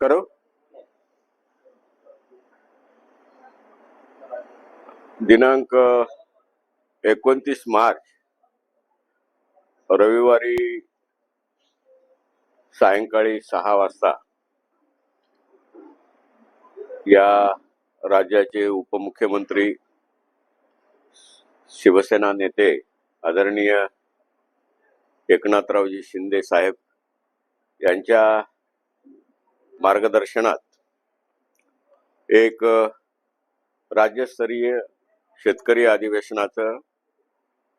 करो. दिनांक 29 मार्च रविवारी सायंकाळी 6 वाजता या राज्याचे उपमुख्यमंत्री शिवसेना नेते आदरणीय एकनाथरावजी शिंदे साहेब यांच्या मार्गदर्शनात एक राज्यस्तरीय शेतकरी अधिवेशनाचं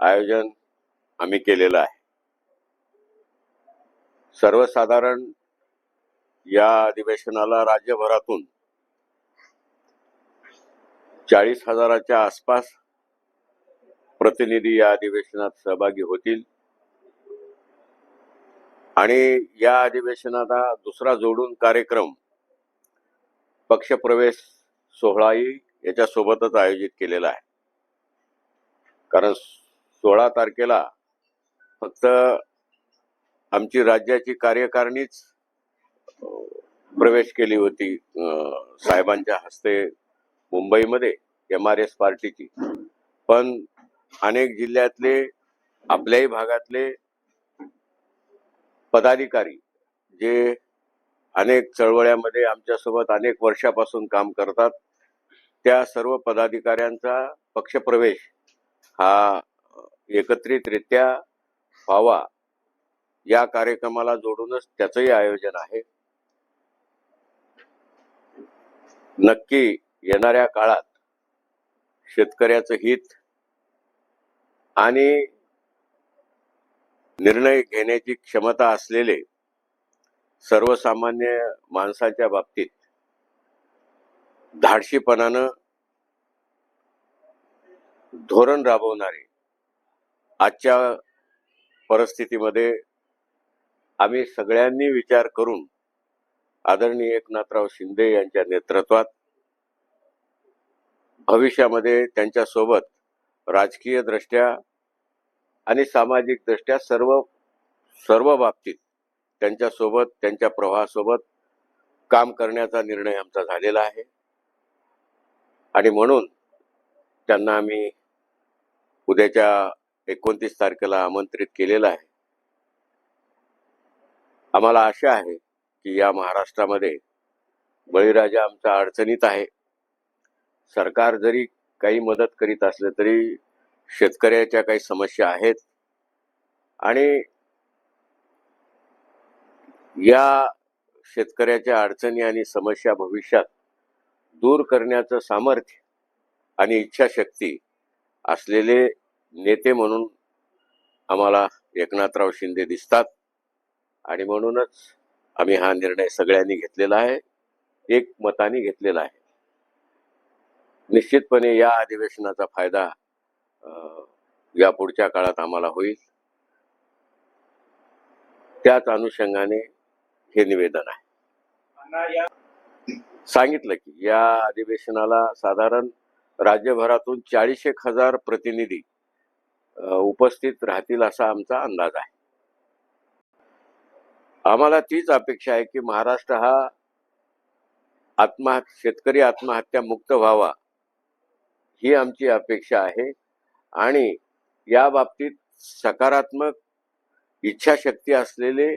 आयोजन आम्ही केलेलं आहे. सर्वसाधारण या अधिवेशनाला राज्यभरातून 40,000च्या आसपास प्रतिनिधी या अधिवेशनात सहभागी होतील आणि या अधिवेशनाला दुसरा जोडून कार्यक्रम पक्षप्रवेश सोहळाही याच्या सोबतच आयोजित केलेला आहे. कारण 16 तारखेला फक्त आमची राज्याची कार्यकारिणीच प्रवेश केली होती साहेबांच्या हस्ते मुंबईमध्ये MRS पार्टीची. पण अनेक जिल्ह्यातले आपल्याही भागातले पदाधिकारी जे अनेक चळवळ्यामध्ये आमच्यासोबत अनेक वर्षापासून काम करतात, त्या सर्व पदाधिकाऱ्यांचा पक्षप्रवेश हा एकत्रितरित्या व्हावा या कार्यक्रमाला जोडूनच त्याचंही आयोजन आहे. नक्की येणाऱ्या काळात शेतकऱ्याचं हित आणि निर्णय घेण्याची क्षमता असलेले सर्वसामान्य माणसाच्या बाबतीत धाडशीपणानं धोरण राबवणारे आजच्या परिस्थितीमध्ये आम्ही सगळ्यांनी विचार करून आदरणीय एकनाथराव शिंदे यांच्या नेतृत्वात भविष्यामध्ये त्यांच्या सोबत राजकीय दृष्ट्या आणि सामाजिक दृष्ट्या सर्व बाबतीत त्यांच्या सोबत त्यांच्या प्रवाहासोबत काम करण्याचा निर्णय आमचा झालेला आहे. आणि म्हणून त्यांना आम्ही उद्याच्या 29 तारखेला आमंत्रित केलेलं आहे. आम्हाला आशा आहे की या महाराष्ट्रामध्ये बळीराजा आमचा अडचणीत आहे. सरकार जरी काही मदत करीत असले तरी शेतकऱ्याच्या काही समस्या आहेत आणि या शेतकऱ्याच्या अडचणी आणि समस्या भविष्यात दूर करण्याचं सामर्थ्य आणि इच्छाशक्ती असलेले नेते म्हणून आम्हाला एकनाथराव शिंदे दिसतात. आणि म्हणूनच आम्ही हा निर्णय सगळ्यांनी घेतलेला आहे, एक मताने घेतलेला आहे. निश्चितपणे या अधिवेशनाचा फायदा या पुढच्या काळात आम्हाला होईल. त्याच अनुषंगाने हे निवेदन आहे. सांगितलं की या अधिवेशनाला साधारण राज्यभरातून 40,000 प्रतिनिधी उपस्थित राहतील असा आमचा अंदाज आहे. आम्हाला तीच अपेक्षा आहे की महाराष्ट्र हा शेतकरी आत्महत्या मुक्त व्हावा ही आमची अपेक्षा आहे. आणि या बाबतीत सकारात्मक इच्छाशक्ती असलेले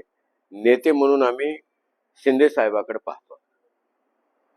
नेते म्हणून आम्ही शिंदे साहेबाकडे पाहतो.